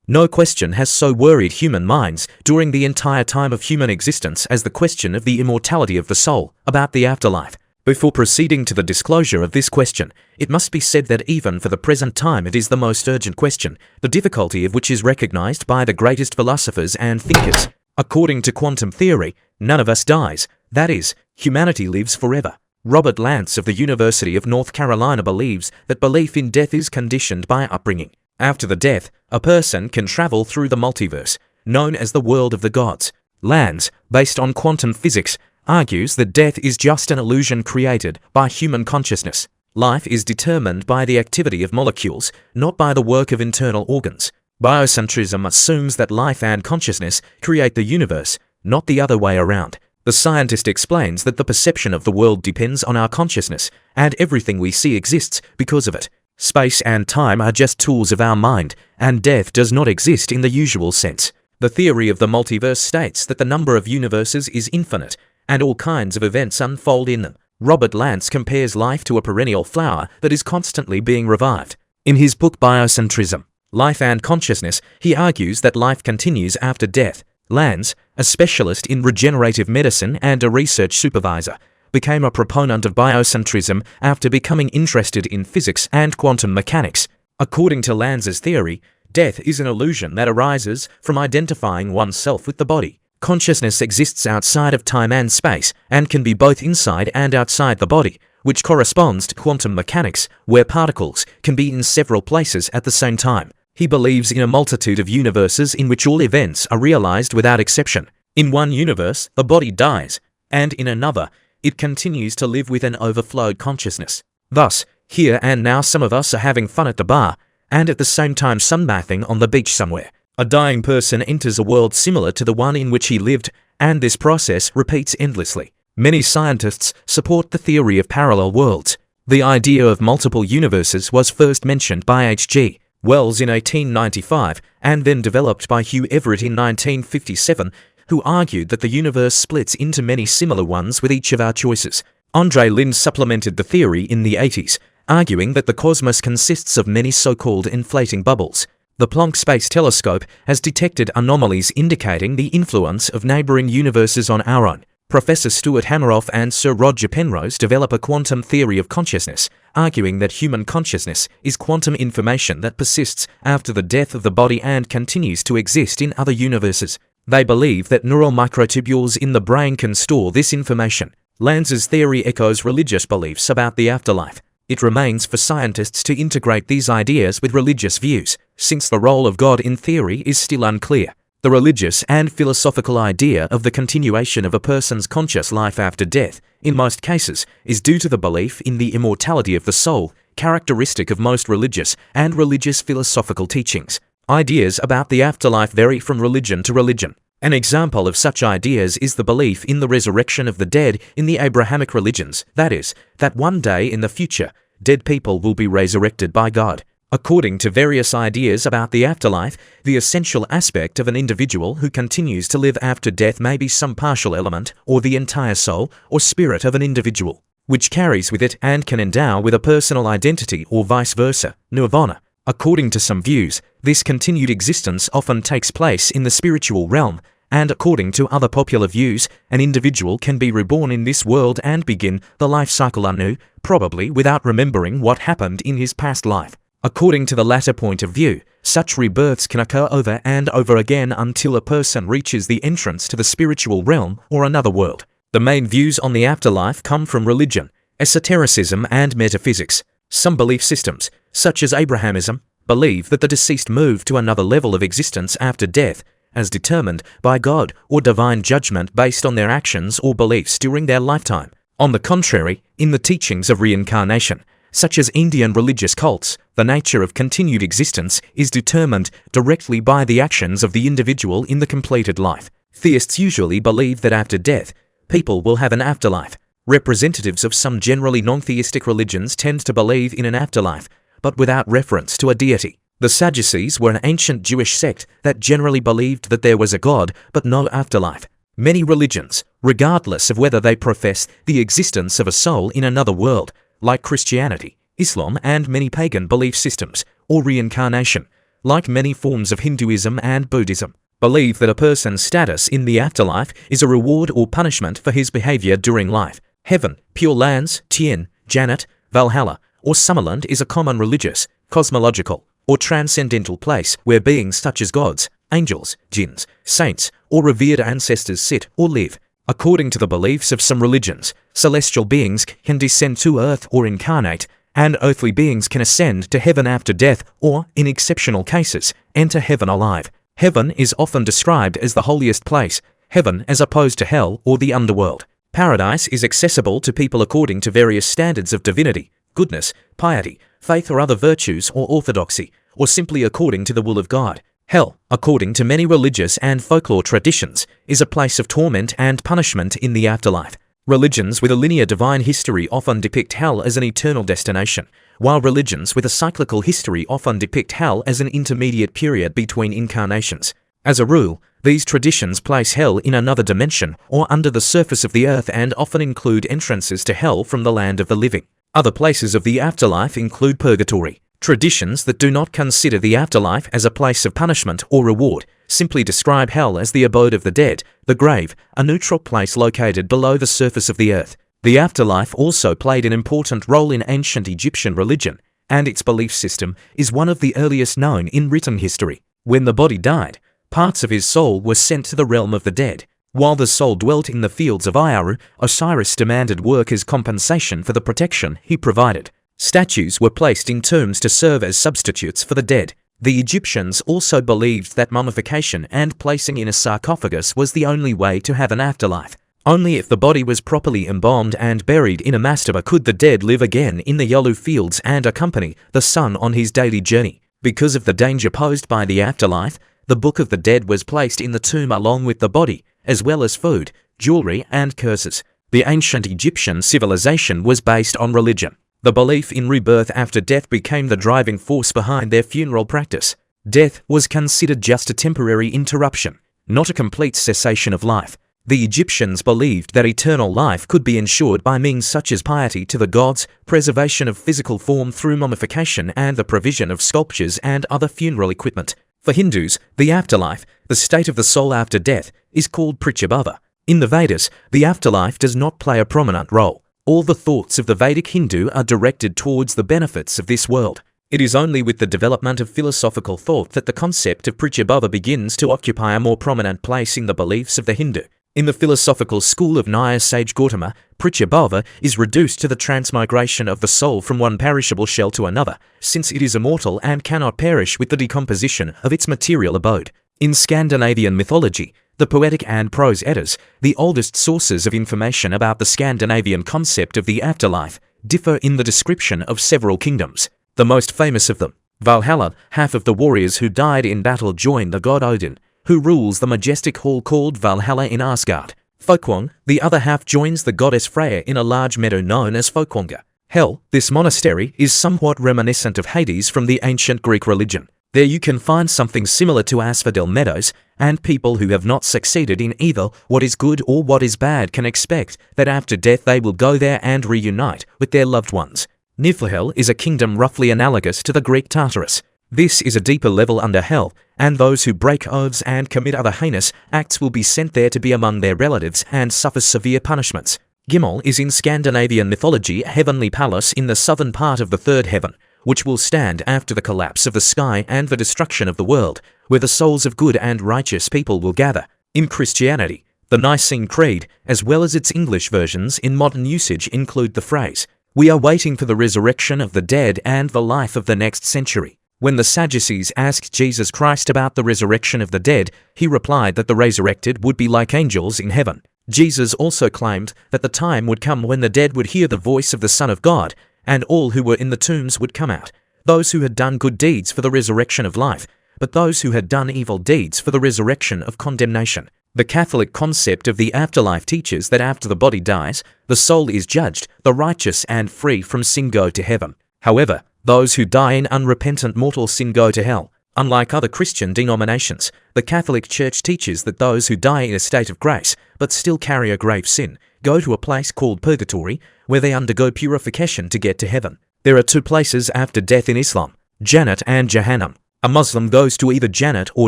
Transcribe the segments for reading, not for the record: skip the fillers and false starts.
No question has so worried human minds during the entire time of human existence as the question of the immortality of the soul, about the afterlife. Before proceeding to the disclosure of this question, it must be said that even for the present time it is the most urgent question, the difficulty of which is recognized by the greatest philosophers and thinkers. According to quantum theory, none of us dies, that is, humanity lives forever. Robert Lance of the University of North Carolina believes that belief in death is conditioned by upbringing. After the death, a person can travel through the multiverse, known as the world of the gods. Lance, based on quantum physics, argues that death is just an illusion created by human consciousness. Life is determined by the activity of molecules, not by the work of internal organs. Biocentrism assumes that life and consciousness create the universe, not the other way around. The scientist explains that the perception of the world depends on our consciousness, and everything we see exists because of it. Space and time are just tools of our mind, and death does not exist in the usual sense. The theory of the multiverse states that the number of universes is infinite, and all kinds of events unfold in them. Robert Lance compares life to a perennial flower that is constantly being revived. In his book Biocentrism, Life and Consciousness, he argues that life continues after death. Lance, a specialist in regenerative medicine and a research supervisor, became a proponent of biocentrism after becoming interested in physics and quantum mechanics. According to Lance's theory, death is an illusion that arises from identifying oneself with the body. Consciousness exists outside of time and space, and can be both inside and outside the body, which corresponds to quantum mechanics, where particles can be in several places at the same time. He believes in a multitude of universes in which all events are realized without exception. In one universe, the body dies, and in another, it continues to live with an overflowed consciousness. Thus, here and now some of us are having fun at the bar, and at the same time sunbathing on the beach somewhere. A dying person enters a world similar to the one in which he lived, and this process repeats endlessly. Many scientists support the theory of parallel worlds. The idea of multiple universes was first mentioned by H.G. Wells in 1895, and then developed by Hugh Everett in 1957, who argued that the universe splits into many similar ones with each of our choices. Andre Linde supplemented the theory in the 80s, arguing that the cosmos consists of many so-called inflating bubbles. The Planck Space Telescope has detected anomalies indicating the influence of neighboring universes on our own. Professor Stuart Hameroff and Sir Roger Penrose develop a quantum theory of consciousness, arguing that human consciousness is quantum information that persists after the death of the body and continues to exist in other universes. They believe that neural microtubules in the brain can store this information. Lance's theory echoes religious beliefs about the afterlife. It remains for scientists to integrate these ideas with religious views, since the role of God in theory is still unclear. The religious and philosophical idea of the continuation of a person's conscious life after death, in most cases, is due to the belief in the immortality of the soul, characteristic of most religious and religious philosophical teachings. Ideas about the afterlife vary from religion to religion. An example of such ideas is the belief in the resurrection of the dead in the Abrahamic religions, that is, that one day in the future, dead people will be resurrected by God. According to various ideas about the afterlife, the essential aspect of an individual who continues to live after death may be some partial element, or the entire soul or spirit of an individual, which carries with it and can endow with a personal identity or vice versa, nirvana. According to some views, this continued existence often takes place in the spiritual realm, and according to other popular views, an individual can be reborn in this world and begin the life cycle anew, probably without remembering what happened in his past life. According to the latter point of view, such rebirths can occur over and over again until a person reaches the entrance to the spiritual realm or another world. The main views on the afterlife come from religion, esotericism, and metaphysics. Some belief systems, such as Abrahamism, believe that the deceased move to another level of existence after death, as determined by God or divine judgment based on their actions or beliefs during their lifetime. On the contrary, in the teachings of reincarnation, such as Indian religious cults, the nature of continued existence is determined directly by the actions of the individual in the completed life. Theists usually believe that after death, people will have an afterlife. Representatives of some generally non-theistic religions tend to believe in an afterlife, but without reference to a deity. The Sadducees were an ancient Jewish sect that generally believed that there was a God, but no afterlife. Many religions, regardless of whether they profess the existence of a soul in another world, like Christianity, Islam, and many pagan belief systems, or reincarnation, like many forms of Hinduism and Buddhism, believe that a person's status in the afterlife is a reward or punishment for his behavior during life. Heaven, Pure Lands, Tien, Jannat, Valhalla, or Summerland is a common religious, cosmological, or transcendental place where beings such as gods, angels, jinns, saints, or revered ancestors sit or live. According to the beliefs of some religions, celestial beings can descend to earth or incarnate, and earthly beings can ascend to heaven after death or, in exceptional cases, enter heaven alive. Heaven is often described as the holiest place, heaven as opposed to hell or the underworld. Paradise is accessible to people according to various standards of divinity, goodness, piety, faith or other virtues or orthodoxy, or simply according to the will of God. Hell, according to many religious and folklore traditions, is a place of torment and punishment in the afterlife. Religions with a linear divine history often depict hell as an eternal destination, while religions with a cyclical history often depict hell as an intermediate period between incarnations. As a rule, these traditions place hell in another dimension or under the surface of the earth and often include entrances to hell from the land of the living. Other places of the afterlife include purgatory. Traditions that do not consider the afterlife as a place of punishment or reward simply describe hell as the abode of the dead, the grave, a neutral place located below the surface of the earth. The afterlife also played an important role in ancient Egyptian religion, and its belief system is one of the earliest known in written history. When the body died, parts of his soul were sent to the realm of the dead. While the soul dwelt in the fields of Iaru, Osiris demanded work as compensation for the protection he provided. Statues were placed in tombs to serve as substitutes for the dead. The Egyptians also believed that mummification and placing in a sarcophagus was the only way to have an afterlife. Only if the body was properly embalmed and buried in a mastaba could the dead live again in the Yalu fields and accompany the sun on his daily journey. Because of the danger posed by the afterlife, the Book of the Dead was placed in the tomb along with the body, as well as food, jewelry, and curses. The ancient Egyptian civilization was based on religion. The belief in rebirth after death became the driving force behind their funeral practice. Death was considered just a temporary interruption, not a complete cessation of life. The Egyptians believed that eternal life could be ensured by means such as piety to the gods, preservation of physical form through mummification, and the provision of sculptures and other funeral equipment. For Hindus, the afterlife, the state of the soul after death, is called Prichabhava. In the Vedas, the afterlife does not play a prominent role. All the thoughts of the Vedic Hindu are directed towards the benefits of this world. It is only with the development of philosophical thought that the concept of Prichabhava begins to occupy a more prominent place in the beliefs of the Hindu. In the philosophical school of Nyaya sage Gautama, Prichabhava is reduced to the transmigration of the soul from one perishable shell to another, since it is immortal and cannot perish with the decomposition of its material abode. In Scandinavian mythology, the poetic and prose Eddas, the oldest sources of information about the Scandinavian concept of the afterlife, differ in the description of several kingdoms. The most famous of them, Valhalla, half of the warriors who died in battle join the god Odin, who rules the majestic hall called Valhalla in Asgard. Folkwang, the other half, joins the goddess Freya in a large meadow known as Folkwanga. Hell, this monastery, is somewhat reminiscent of Hades from the ancient Greek religion. There you can find something similar to asphodel meadows, and people who have not succeeded in either what is good or what is bad can expect that after death they will go there and reunite with their loved ones. Niflhel is a kingdom roughly analogous to the Greek Tartarus. This is a deeper level under hell, and those who break oaths and commit other heinous acts will be sent there to be among their relatives and suffer severe punishments. Gimel is in Scandinavian mythology a heavenly palace in the southern part of the third heaven, which will stand after the collapse of the sky and the destruction of the world, where the souls of good and righteous people will gather. In Christianity, the Nicene Creed, as well as its English versions in modern usage, include the phrase, "We are waiting for the resurrection of the dead and the life of the next century." When the Sadducees asked Jesus Christ about the resurrection of the dead, he replied that the resurrected would be like angels in heaven. Jesus also claimed that the time would come when the dead would hear the voice of the Son of God, and all who were in the tombs would come out, those who had done good deeds for the resurrection of life, but those who had done evil deeds for the resurrection of condemnation. The Catholic concept of the afterlife teaches that after the body dies, the soul is judged, the righteous and free from sin go to heaven. However, those who die in unrepentant mortal sin go to hell. Unlike other Christian denominations, the Catholic Church teaches that those who die in a state of grace, but still carry a grave sin, go to a place called purgatory, where they undergo purification to get to heaven. There are two places after death in Islam, Jannat and Jahannam. A Muslim goes to either Jannat or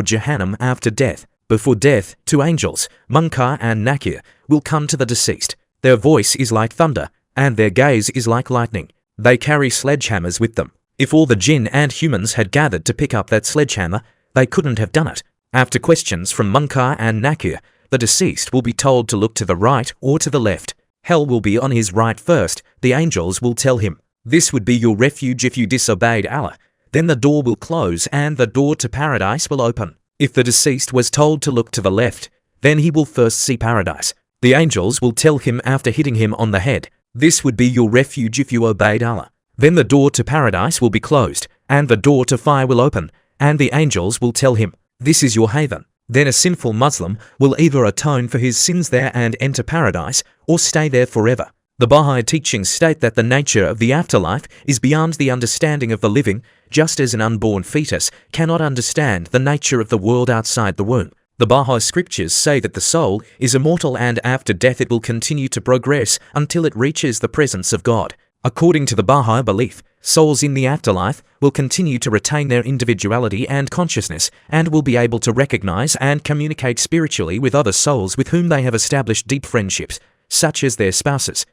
Jahannam after death. Before death, two angels, Munkar and Nakir, will come to the deceased. Their voice is like thunder, and their gaze is like lightning. They carry sledgehammers with them. If all the jinn and humans had gathered to pick up that sledgehammer, they couldn't have done it. After questions from Munkar and Nakir, the deceased will be told to look to the right or to the left. Hell will be on his right first. The angels will tell him, "This would be your refuge if you disobeyed Allah." Then the door will close and the door to paradise will open. If the deceased was told to look to the left, then he will first see paradise. The angels will tell him after hitting him on the head, "This would be your refuge if you obeyed Allah." Then the door to paradise will be closed, and the door to fire will open, and the angels will tell him, "This is your haven." Then a sinful Muslim will either atone for his sins there and enter paradise, or stay there forever. The Baha'i teachings state that the nature of the afterlife is beyond the understanding of the living, just as an unborn fetus cannot understand the nature of the world outside the womb. The Baha'i scriptures say that the soul is immortal and after death it will continue to progress until it reaches the presence of God. According to the Baha'i belief, souls in the afterlife will continue to retain their individuality and consciousness and will be able to recognize and communicate spiritually with other souls with whom they have established deep friendships, such as their spouses.